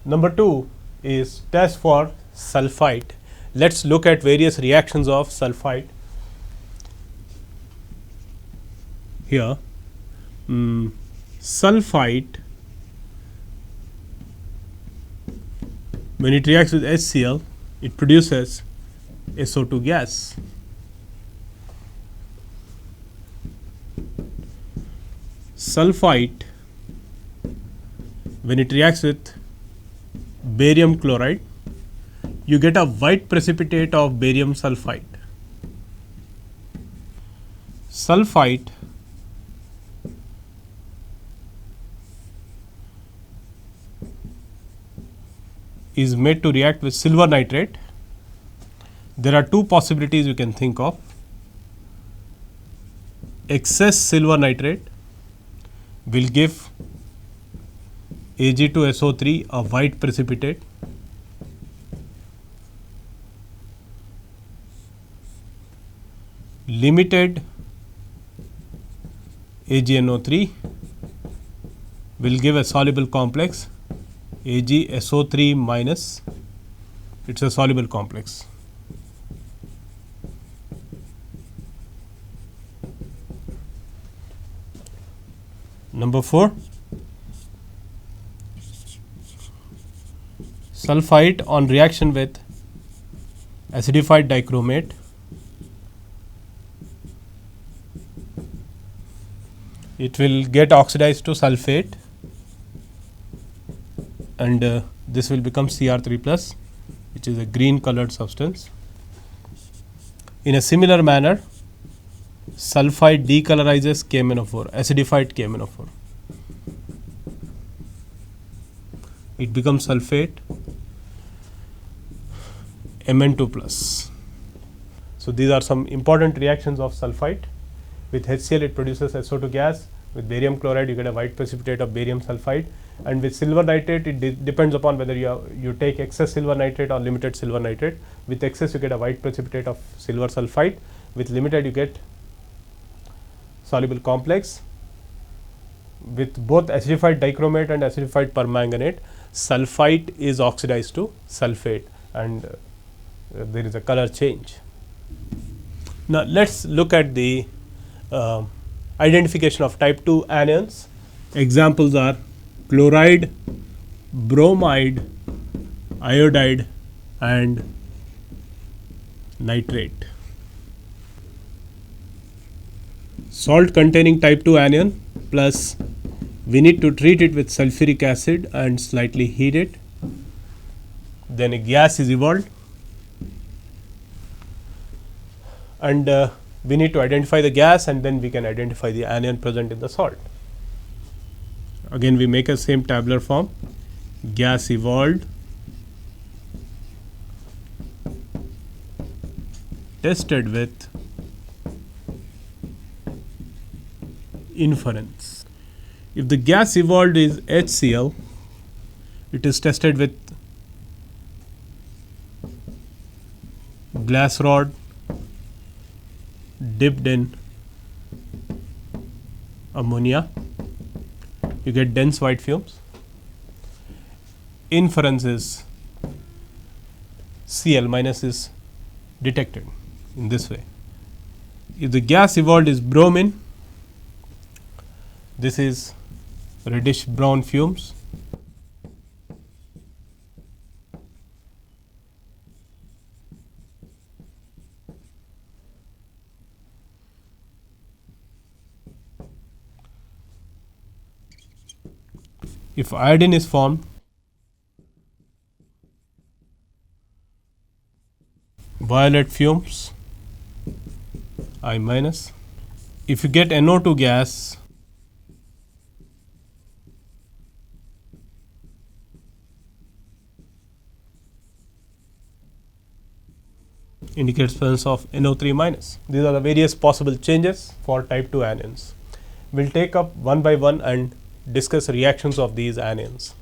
Number 2 is test for sulphite. Let's look at various reactions of sulphite. Here, sulphite, when it reacts with HCl, it produces SO2 gas. Sulphite, when it reacts with barium chloride, you get a white precipitate of barium sulphite. Sulphite is made to react with silver nitrate. There are two possibilities you can think of. Excess silver nitrate will give Ag2SO3, a white precipitate. Limited AgNO3 will give a soluble complex AgSO3 minus, it's a soluble complex. Number 4, sulphite on reaction with acidified dichromate it will get oxidized to sulphate, and this will become Cr3 plus, which is a green colored substance. In a similar manner, sulphite decolorizes KMnO4, acidified KMnO4. It becomes sulphate Mn2 plus. So these are some important reactions of sulphite. With HCl it produces SO2 gas. With barium chloride you get a white precipitate of barium sulphide, and with silver nitrate it depends upon whether you take excess silver nitrate or limited silver nitrate. With excess you get a white precipitate of silver sulphide. With limited you get soluble complex. With both acidified dichromate and acidified permanganate, sulphite is oxidized to sulphate, and there is a color change. Now let's look at the identification of type 2 anions. Examples are chloride, bromide, iodide, and nitrate. Salt containing type 2 anion, plus we need to treat it with sulfuric acid and slightly heat it. Then a gas is evolved, and we need to identify the gas, and then we can identify the anion present in the salt. Again we make a same tabular form. Gas evolved, tested with inference. If the gas evolved is HCl, it is tested with glass rod dipped in ammonia. You get dense white fumes. Inference is Cl minus is detected in this way. If the gas evolved is bromine, this is reddish brown fumes. If iodine is formed, violet fumes, I minus. If you get NO2 gas, indicates presence of NO3 minus. These are the various possible changes for type 2 anions. We will take up one by one and discuss reactions of these anions.